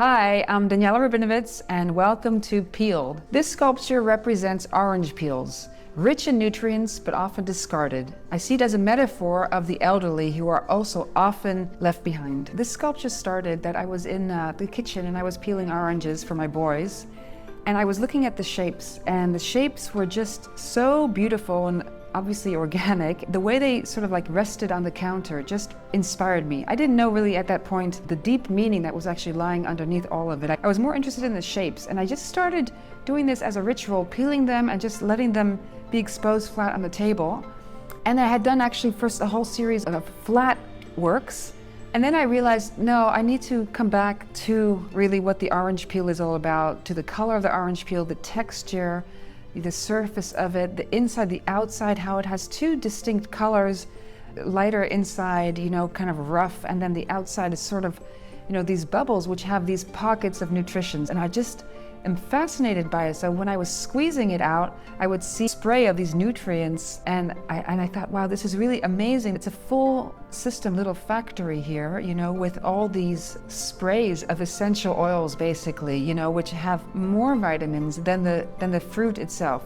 Hi, I'm Daniella Rubinovitz and welcome to Peeled. This sculpture represents orange peels, rich in nutrients but often discarded. I see it as a metaphor of the elderly who are also often left behind. This sculpture started that I was in the kitchen and I was peeling oranges for my boys, and I was looking at the shapes, and the shapes were just so beautiful and obviously organic. The way they sort of like rested on the counter just inspired me. I didn't know really at that point the deep meaning that was actually lying underneath all of it. I was more interested in the shapes, and I just started doing this as a ritual, peeling them and just letting them be exposed flat on the table. And I had done actually first a whole series of flat works. And then I realized, no, I need to come back to really what the orange peel is all about, to the color of the orange peel, the texture, the surface of it, the inside, the outside, how it has two distinct colors, lighter inside, kind of rough, and then the outside is sort of, these bubbles which have these pockets of nutrition. And I just am fascinated by it. So when I was squeezing it out, I would see spray of these nutrients, and I thought, wow, this is really amazing. It's a full system, little factory here, with all these sprays of essential oils, basically, which have more vitamins than the fruit itself.